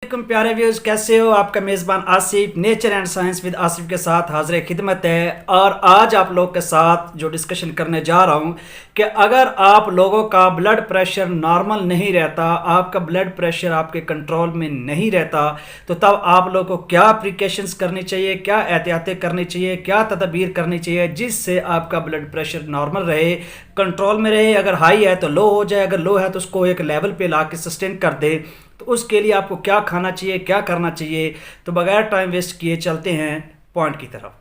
वालेकुम प्यारे व्यूज़, कैसे हो? आपका मेज़बान Asif nature and science with Asif के साथ हाजिर खिदमत है। और आज आप लोग के साथ जो डिस्कशन करने जा रहा हूं कि अगर आप लोगों का ब्लड प्रेशर नॉर्मल नहीं रहता, आपका ब्लड प्रेशर आपके कंट्रोल में नहीं रहता, तो तब आप लोगों को क्या प्रिकॉशंस करनी चाहिए, क्या एहतियातें करनी चाहिए, क्या तदबीर करनी चाहिए जिससे आपका ब्लड प्रेशर नॉर्मल रहे, कंट्रोल में रहे। अगर हाई है तो लो हो जाए, अगर लो है तो उसको एक लेवल पे ला के सस्टेन कर दे। तो उसके लिए आपको क्या खाना चाहिए, क्या करना चाहिए। तो बगैर टाइम वेस्ट किए चलते हैं पॉइंट की तरफ।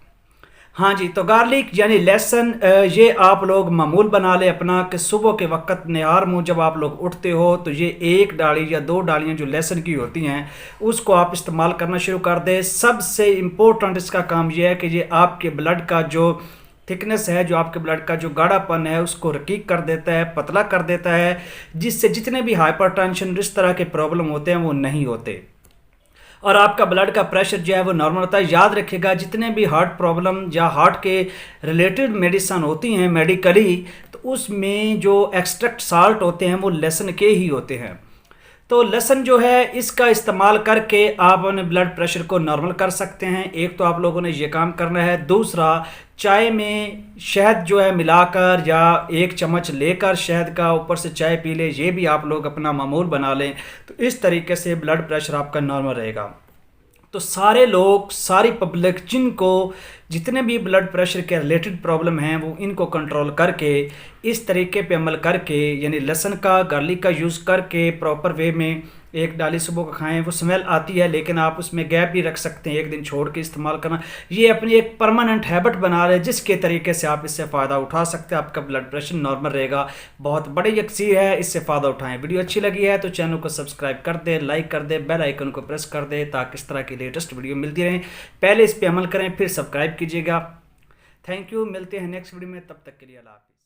हाँ जी, तो गार्लिक यानी लहसुन, ये आप लोग मामूल बना ले अपना कि सुबह के वक्त निहार मुँह जब आप लोग उठते हो तो ये एक डाली या दो डालियाँ जो लहसुन की होती हैं उसको आप इस्तेमाल करना शुरू कर दें। सबसे इम्पोर्टेंट इसका काम यह है कि ये आपके ब्लड का जो थिकनेस है, जो आपके ब्लड का जो गाढ़ापन है उसको रकीक कर देता है, पतला कर देता है, जिससे जितने भी हाइपरटेंशन इस तरह के प्रॉब्लम होते हैं वो नहीं होते और आपका ब्लड का प्रेशर जो है वो नॉर्मल होता है। याद रखिएगा, जितने भी हार्ट प्रॉब्लम या हार्ट के रिलेटेड मेडिसिन होती हैं मेडिकली, तो उसमें जो एक्सट्रैक्ट साल्ट होते हैं वो लहसुन के ही होते हैं। तो लहसुन जो है इसका इस्तेमाल करके आप अपने ब्लड प्रेशर को नॉर्मल कर सकते हैं। एक तो आप लोगों ने ये काम करना है। दूसरा, चाय में शहद जो है मिलाकर या एक चम्मच लेकर शहद का ऊपर से चाय पी ले, ये भी आप लोग अपना मामूल बना लें। तो इस तरीके से ब्लड प्रेशर आपका नॉर्मल रहेगा। तो सारे लोग, सारी पब्लिक जिनको जितने भी ब्लड प्रेशर के रिलेटेड प्रॉब्लम हैं वो इनको कंट्रोल करके इस तरीके पे अमल करके, यानी लहसुन का, गार्लिक का यूज़ करके प्रॉपर वे में एक डाली सुबह को खाएं। वो स्मेल आती है लेकिन आप उसमें गैप भी रख सकते हैं, एक दिन छोड़ के इस्तेमाल करना। ये अपनी एक परमानेंट हैबिट बना रहे जिसके तरीके से आप इससे फ़ायदा उठा सकते हैं। आपका ब्लड प्रेशर नॉर्मल रहेगा। बहुत बड़ी यकसीर है, इससे फ़ायदा उठाएं। वीडियो अच्छी लगी है तो चैनल को सब्सक्राइब कर दे, लाइक कर दे, बेल आइकन को प्रेस कर दे ताकि इस तरह की लेटेस्ट वीडियो मिलती रहें। पहले इस पर अमल करें फिर सब्सक्राइब कीजिएगा। थैंक यू, मिलते हैं नेक्स्ट वीडियो में, तब तक के लिए अल्लाह हाफ़िज़।